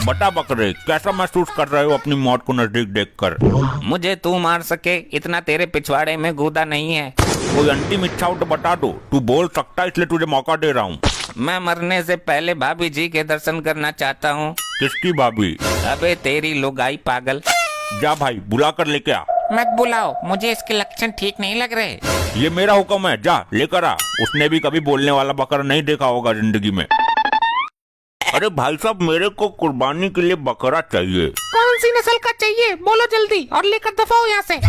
बता बकरे, कैसा महसूस कर रहे हो अपनी मौत को नजदीक देखकर? मुझे तू मार सके इतना तेरे पिछवाड़े में गूदा नहीं है। कोई अंतिम इच्छा हो तो बता दो, तू बोल सकता है इसलिए तुझे मौका दे रहा हूँ। मैं मरने से पहले भाभी जी के दर्शन करना चाहता हूँ। किसकी भाभी? अबे तेरी लुगाई पागल। जा भाई बुला कर लेके आ। मत बुलाओ, मुझे इसके लक्षण ठीक नहीं लग रहे। ये मेरा हुक्म है, जा लेकर आ। उसने भी कभी बोलने वाला बकरा नहीं देखा होगा जिंदगी में। अरे भाई साहब, मेरे को कुर्बानी के लिए बकरा चाहिए। कौन सी नस्ल का चाहिए, बोलो जल्दी और लेकर दफाओ यहाँ से।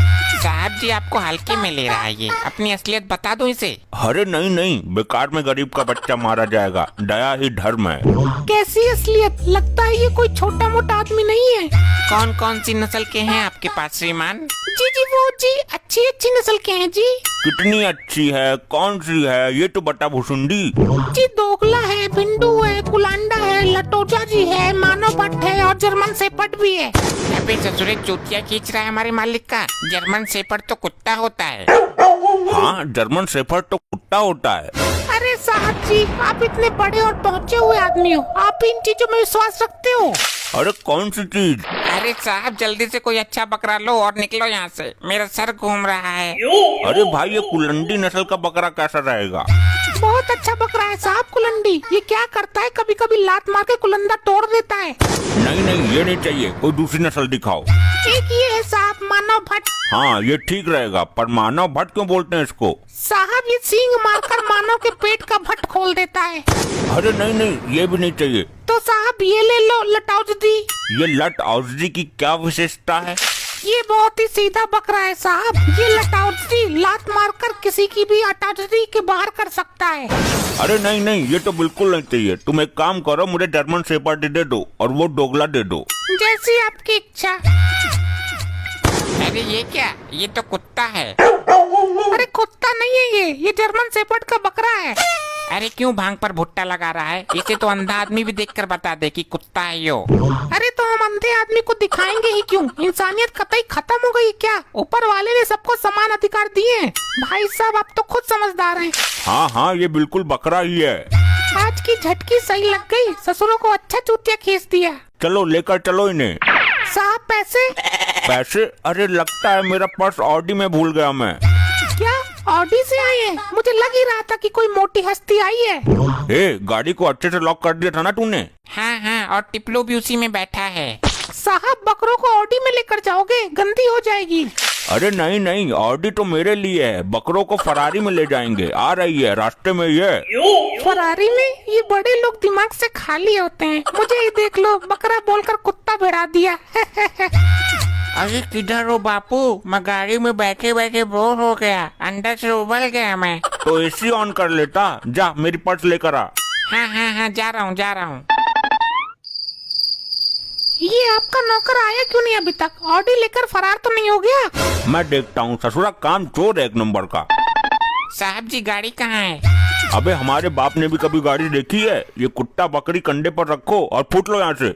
साहब जी आपको हल्के में ले रहा है ये, अपनी असलियत बता दो इसे। अरे नहीं नहीं, बेकार में गरीब का बच्चा मारा जाएगा, दया ही धर्म है। कैसी असलियत? लगता है ये कोई छोटा मोटा आदमी नहीं है। कौन कौन सी नस्ल के हैं आपके पास श्रीमान? जी जी वो जी अच्छी अच्छी नस्ल के हैं जी। कितनी अच्छी है, कौन सी है, ये तो बता भुसुंडी। जी दोगला है, भिंडू है, कुलांडा है, लटोजा जी है, मानव भट्ट है और जर्मन सेपर्ड भी है। अबे ससुरे चूतिया खींच रहा है हमारे मालिक का। जर्मन सेपर्ड तो कुत्ता होता है। हाँ, जर्मन शेफर्ड तो कुत्ता होता है। अरे साहब जी, आप इतने बड़े और पहुँचे हुए आदमी हो, आप इन चीजों में विश्वास रखते हो? अरे कौन सी चीज? अरे साहब जल्दी से कोई अच्छा बकरा लो और निकलो यहाँ से, मेरा सर घूम रहा है। अरे भाई, ये कुलंडी नस्ल का बकरा कैसा रहेगा? बहुत अच्छा बकरा है साहब कुलंडी। ये क्या करता है, कभी कभी लात मार के कुलंदा तोड़ देता है। नहीं नहीं, ये नहीं चाहिए, कोई दूसरी नस्ल दिखाओ। एक ये है साहब, मानव भट्ट। हाँ ये ठीक रहेगा, पर मानव भट्ट क्यों बोलते हैं इसको? साहब ये सींग मारकर मानव के पेट का भट्ट खोल देता है। अरे नहीं नहीं, ये भी नहीं चाहिए। तो साहब ये ले लो, लटौजदी। ये लट औजदी की क्या विशेषता है? ये बहुत ही सीधा बकरा है साहब। ये लटौजदी लात मारकर किसी की भी अटौजदी के बाहर कर सकता है। अरे नहीं नहीं, ये तो बिल्कुल नहीं चाहिए। तुम एक काम करो, मुझे जर्मन शेपर्ड दे दो और वो डोगला दे दो। जैसी आपकी इच्छा। अरे ये क्या, ये तो कुत्ता है। अरे कुत्ता नहीं है ये जर्मन शेपर्ड का बकरा है। अरे क्यों भांग पर भुट्टा लगा रहा है? इसे तो अंधा आदमी भी देखकर बता दे कि कुत्ता है यो। अरे तो हम अंधे आदमी को दिखाएंगे ही क्यों? इंसानियत कतई खत्म हो गई क्या? ऊपर वाले ने सबको समान अधिकार दिए हैं। भाई साहब आप तो खुद समझदार हैं। हाँ हाँ, ये बिल्कुल बकरा ही है। आज की झटकी सही लग गई, ससुरों को अच्छा चूतिया खींच दिया। चलो लेकर चलो इन्हें। साहब पैसे? पैसे? अरे लगता है मेरा पर्स ऑडी में भूल गया मैं। क्या ऑडी से आए हैं? मुझे लग ही रहा था कि कोई मोटी हस्ती आई है। ए, गाड़ी को अच्छे से लॉक कर दिया था ना तूने? हाँ हाँ, और टिपलो भी उसी में बैठा है। साहब बकरों को ऑडी में लेकर जाओगे, गंदी हो जाएगी। अरे नहीं नहीं, ऑडी तो मेरे लिए है, बकरों को फरारी में ले जाएंगे। आ रही है रास्ते में ये। फरारी में? ये बड़े लोग दिमाग से खाली होते हैं। मुझे ही देख लो, बकरा बोलकर कुत्ता भिड़ा दिया। अरे किधर हो बापू? मैं गाड़ी में बैठे बैठे बोर हो गया, अंदर से उबल गया मैं। तो एसी ऑन कर लेता। जा मेरी पर्स लेकर आ। हाँ हाँ हाँ, जा रहा हूँ। ये आपका नौकर आया क्यों नहीं अभी तक? ऑडी लेकर फरार तो नहीं हो गया? मैं देखता हूँ, ससुरा काम चोर है एक नंबर का। साहब जी गाड़ी कहाँ है? अबे हमारे बाप ने भी कभी गाड़ी देखी है? ये कुत्ता बकरी कंधे पर रखो और फूट लो यहाँ से।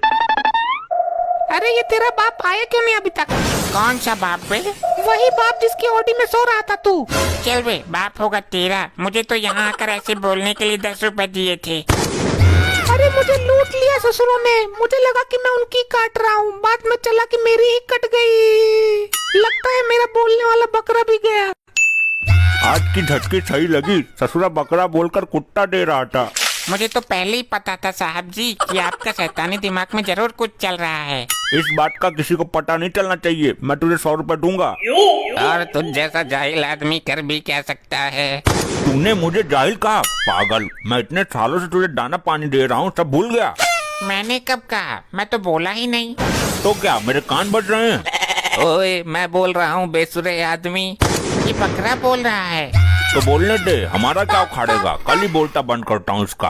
अरे ये तेरा बाप आया क्यों नहीं अभी तक? कौन सा बाप बे? वही बाप जिसकी ऑडी में सो रहा था तू। चल बे, बाप होगा तेरा। मुझे तो यहाँ आकर ऐसे बोलने के लिए 10 रुपए दिए थे। अरे मुझे लूट लिया ससुरों ने। मुझे लगा कि मैं उनकी काट रहा हूँ, बाद में चला कि मेरी ही कट गई। लगता है मेरा बोलने वाला बकरा भी गया। आज की झटकी सही लगी, ससुरा बकरा बोलकर कुत्ता दे रहा था। मुझे तो पहले ही पता था साहब जी कि आपका शैतानी दिमाग में जरूर कुछ चल रहा है। इस बात का किसी को पता नहीं चलना चाहिए। मैं तुझे 100 रुपए दूंगा। और तुझ जैसा जाहिल आदमी कर भी क्या सकता है? तूने मुझे जाहिल कहा? पागल, मैं इतने सालों से तुझे दाना पानी दे रहा हूँ, सब भूल गया? मैंने कब कहा? मैं तो बोला ही नहीं। तो क्या मेरे कान बज रहे हैं? ओए मैं बोल रहा हूँ बेसुरे आदमी, ये बकरा बोल रहा है। तो बोलने दे, हमारा क्या उखाड़ेगा? कल ही बोलता बंद करता हूँ इसका।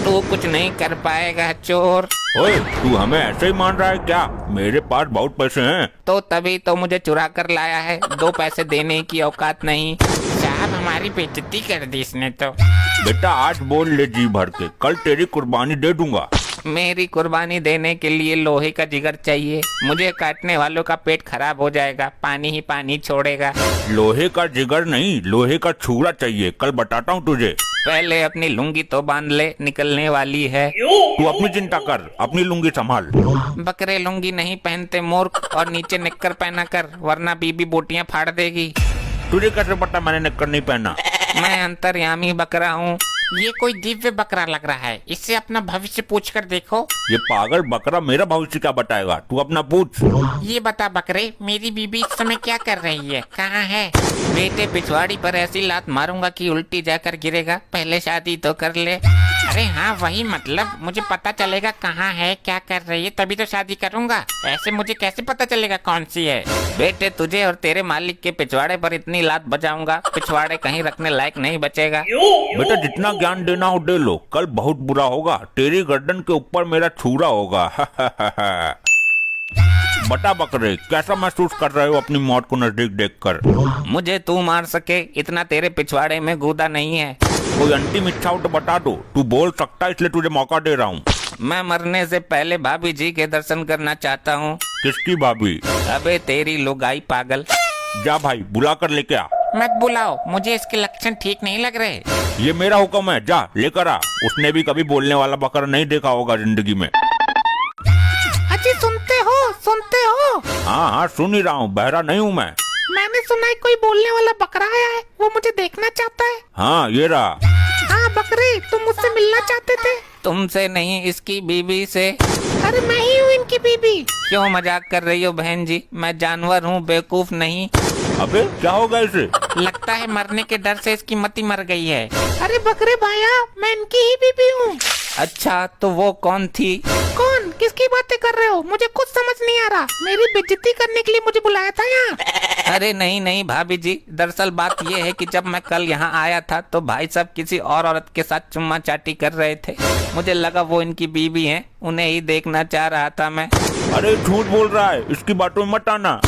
तू कुछ नहीं कर पाएगा चोर। ओए, तू हमें ऐसे ही मान रहा है क्या? मेरे पास बहुत पैसे हैं। तो तभी तो मुझे चुरा कर लाया है, 2 पैसे देने की औकात नहीं। साहब हमारी बेइज्जती कर दी इसने तो। बेटा आज बोल ले जी भर के, कल तेरी कुर्बानी दे दूंगा। मेरी कुर्बानी देने के लिए लोहे का जिगर चाहिए। मुझे काटने वालों का पेट खराब हो जाएगा, पानी ही पानी छोड़ेगा। लोहे का जिगर नहीं, लोहे का छुरा चाहिए, कल बताता हूँ तुझे। पहले अपनी लुंगी तो बांध ले, निकलने वाली है। तू अपनी चिंता कर, अपनी लुंगी संभाल। बकरे लुंगी नहीं पहनते मूर्ख, और नीचे निक्कर पहना कर, वरना बीबी बोटियां फाड़ देगी। तुझे कैसे पता मैंने निक्कर नहीं पहना? मैं अंतर्यामी बकरा हूँ। ये कोई दिव्य बकरा लग रहा है, इससे अपना भविष्य पूछ कर देखो। ये पागल बकरा मेरा भविष्य क्या बताएगा, तू अपना पूछ। ये बता बकरे, मेरी बीबी इस समय क्या कर रही है, कहाँ है? बेटे पिछवाड़ी पर ऐसी लात मारूंगा कि उल्टी जाकर गिरेगा, पहले शादी तो कर ले। अरे हाँ वही मतलब, मुझे पता चलेगा कहाँ है, क्या कर रही है, तभी तो शादी करूंगा। ऐसे मुझे कैसे पता चलेगा कौन सी है? बेटे तुझे और तेरे मालिक के पिछवाड़े पर इतनी लात बजाऊंगा, पिछवाड़े कहीं रखने लायक नहीं बचेगा। बेटा जितना ज्ञान देना हो दे लो, कल बहुत बुरा होगा, तेरी गर्दन के ऊपर मेरा छुरा होगा। बता बकरे, कैसा महसूस कर रहे हो अपनी मौत को नजदीक देखकर? मुझे तू मार सके इतना तेरे पिछवाड़े में गूदा नहीं है। कोई अंतिम इच्छा हो तो बता दो, तू बोल सकता है इसलिए तुझे मौका दे रहा हूँ। मैं मरने से पहले भाभी जी के दर्शन करना चाहता हूँ। किसकी भाभी? अबे तेरी लुगाई पागल। जा भाई बुला कर लेके आ। मत बुलाओ, मुझे इसके लक्षण ठीक नहीं लग रहे। ये मेरा हुक्म है, जा लेकर आ। उसने भी कभी बोलने वाला बकरा नहीं देखा होगा जिंदगी में। अजी सुनते हो, सुनते हो? हाँ हाँ सुन ही रहा हूँ, बहरा नहीं हूँ मैं। मैंने सुना है कोई बोलने वाला बकरा आया है, वो मुझे देखना चाहता है। हाँ ये रहा। हाँ बकरे, तुम मुझसे मिलना चाहते थे? तुमसे नहीं, इसकी बीबी से। अरे मैं ही हूँ इनकी बीबी। क्यों मजाक कर रही हो बहन जी? मैं जानवर हूँ, बेवकूफ नहीं। अबे क्या होगा इसे? लगता है मरने के डर से इसकी मति मर गई है। अरे बकरे भाया, मैं इनकी ही बीबी हूँ। अच्छा तो वो कौन थी? कौन? किसकी बातें कर रहे हो? मुझे कुछ समझ नहीं आ रहा। मेरी बेइज्जती करने के लिए मुझे बुलाया था यहाँ? अरे नहीं नहीं भाभी जी, दरअसल बात ये है कि जब मैं कल यहाँ आया था तो भाई साहब किसी और औरत के साथ चुम्मा चाटी कर रहे थे। मुझे लगा वो इनकी बीबी हैं, उन्हें ही देखना चाह रहा था मैं। अरे झूठ बोल रहा है, इसकी बातों में मत आना।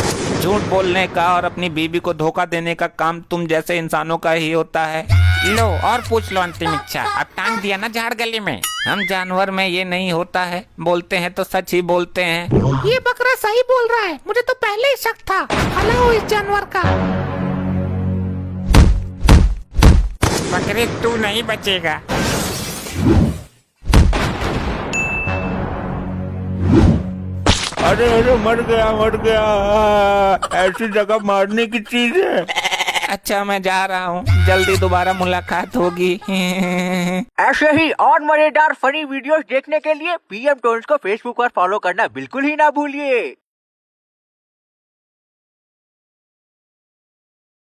झूठ बोलने का और अपनी बीबी को धोखा देने का काम तुम जैसे इंसानों का ही होता है। लो और पूछ लो अंतिम इच्छा। अब टांग दिया ना झाड़ गले में। हम जानवर में ये नहीं होता है, बोलते हैं तो सच ही बोलते हैं। ये बकरा सही बोल रहा है, मुझे तो पहले ही शक था। हलाओ इस जानवर का। बकरे तू नहीं बचेगा। अरे अरे मर गया मर गया, ऐसी जगह मारने की चीज है। अच्छा मैं जा रहा हूँ, जल्दी दोबारा मुलाकात होगी। ऐसे ही और मजेदार फनी वीडियोस देखने के लिए पीएम टोन्स को फेसबुक पर फॉलो करना बिल्कुल ही ना भूलिए।